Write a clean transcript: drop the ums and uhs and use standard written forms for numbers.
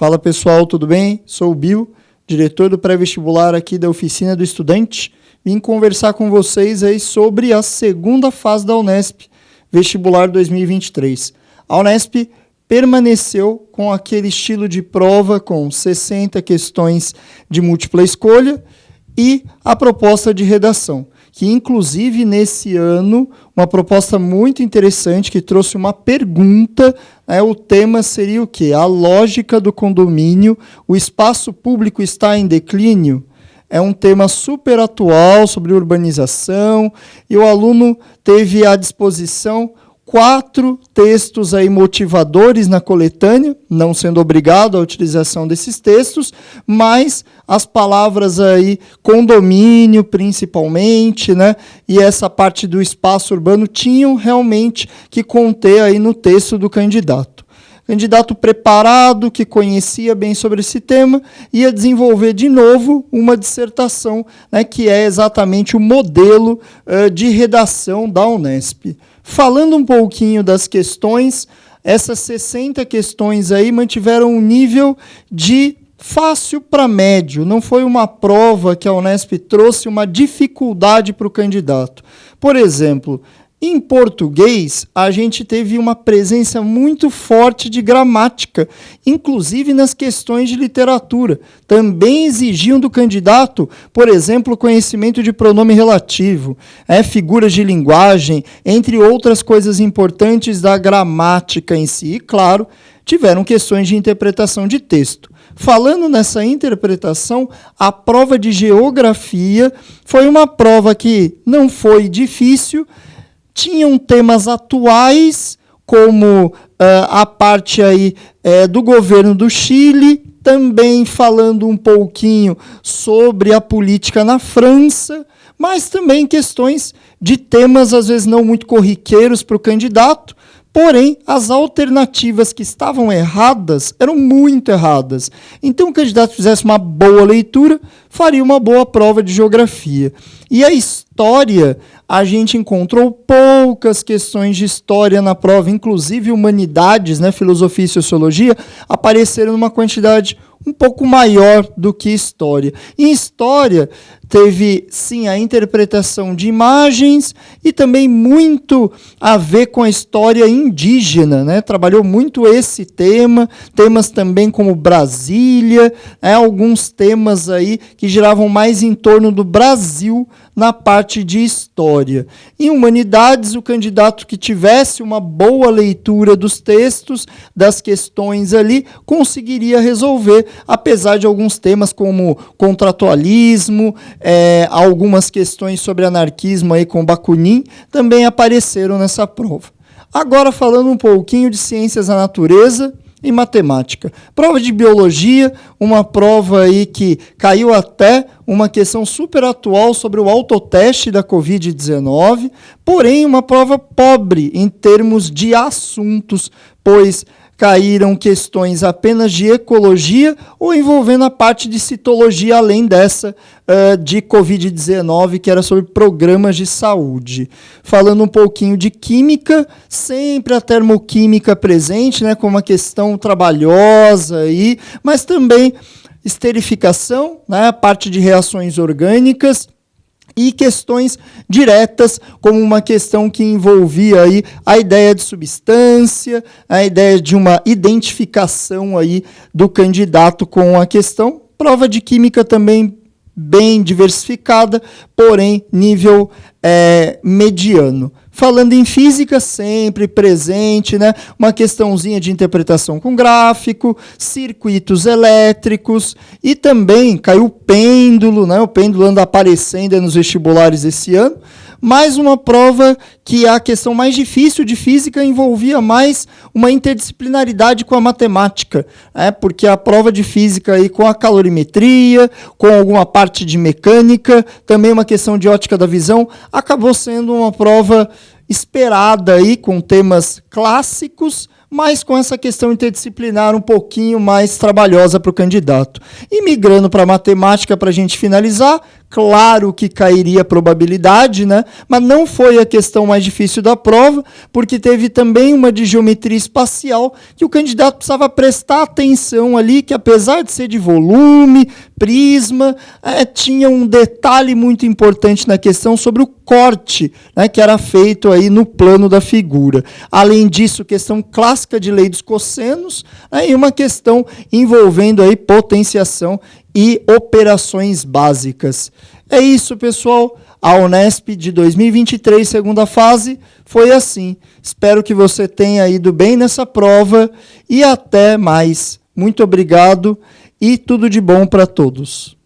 Fala pessoal, tudo bem? Sou o Bill, diretor do pré-vestibular aqui da Oficina do Estudante. Vim conversar com vocês aí sobre a segunda fase da Unesp, vestibular 2023. A Unesp permaneceu com aquele estilo de prova com 60 questões de múltipla escolha e a proposta de redação, que inclusive nesse ano, uma proposta muito interessante que trouxe uma pergunta, o tema seria o quê? A lógica do condomínio, o espaço público está em declínio? É um tema super atual sobre urbanização e o aluno teve à disposição 4 textos aí motivadores na coletânea, não sendo obrigado à utilização desses textos, mas as palavras aí condomínio principalmente, né, e essa parte do espaço urbano tinham realmente que conter aí no texto do candidato. Candidato preparado, que conhecia bem sobre esse tema, ia desenvolver de novo uma dissertação, né, que é exatamente o modelo de redação da Unesp. Falando um pouquinho das questões, essas 60 questões aí mantiveram um nível de fácil para médio. Não foi uma prova que a Unesp trouxe uma dificuldade para o candidato. Por exemplo, em português, a gente teve uma presença muito forte de gramática, inclusive nas questões de literatura. Também exigiam do candidato, por exemplo, conhecimento de pronome relativo, figuras de linguagem, entre outras coisas importantes da gramática em si. E, claro, tiveram questões de interpretação de texto. Falando nessa interpretação, a prova de geografia foi uma prova que não foi difícil. Tinham temas atuais, como a parte aí, do governo do Chile, também falando um pouquinho sobre a política na França, mas também questões de temas, às vezes, não muito corriqueiros para o candidato, porém, as alternativas que estavam erradas eram muito erradas. Então, o candidato fizesse uma boa leitura, faria uma boa prova de geografia. E a história, a gente encontrou poucas questões de história na prova, inclusive humanidades, né, filosofia e sociologia, apareceram numa quantidade um pouco maior do que história. Em história, teve, sim, a interpretação de imagens e também muito a ver com a história indígena, né? Trabalhou muito esse tema, temas também como Brasília, alguns temas aí que giravam mais em torno do Brasil na parte de história. Em humanidades, o candidato que tivesse uma boa leitura dos textos, das questões ali, conseguiria resolver, apesar de alguns temas como contratualismo, algumas questões sobre anarquismo aí com Bakunin, também apareceram nessa prova. Agora falando um pouquinho de ciências da natureza e matemática. Prova de biologia, uma prova aí que caiu até uma questão super atual sobre o autoteste da Covid-19, porém uma prova pobre em termos de assuntos, pois caíram questões apenas de ecologia ou envolvendo a parte de citologia, além dessa de Covid-19, que era sobre programas de saúde. Falando um pouquinho de química, sempre a termoquímica presente, né, como uma questão trabalhosa, aí, mas também esterificação, né, a parte de reações orgânicas, e questões diretas, como uma questão que envolvia aí a ideia de substância, a ideia de uma identificação aí do candidato com a questão. Prova de química também bem diversificada, porém nível mediano. Falando em física, sempre presente, né? Uma questãozinha de interpretação com gráfico, circuitos elétricos e também caiu o pêndulo, né? O pêndulo anda aparecendo nos vestibulares esse ano. Mais uma prova que a questão mais difícil de física envolvia mais uma interdisciplinaridade com a matemática, porque a prova de física aí com a calorimetria, com alguma parte de mecânica, também uma questão de ótica da visão, acabou sendo uma prova esperada aí com temas clássicos, mas com essa questão interdisciplinar um pouquinho mais trabalhosa para o candidato. E migrando para matemática, para a gente finalizar, claro que cairia a probabilidade, né? Mas não foi a questão mais difícil da prova, porque teve também uma de geometria espacial que o candidato precisava prestar atenção ali, que apesar de ser de volume, prisma, tinha um detalhe muito importante na questão sobre o corte, né, que era feito aí no plano da figura. Além disso, questão clássica de lei dos cossenos, né, e uma questão envolvendo aí potenciação e operações básicas. É isso, pessoal. A Unesp de 2023, segunda fase, foi assim. Espero que você tenha ido bem nessa prova e até mais. Muito obrigado e tudo de bom para todos.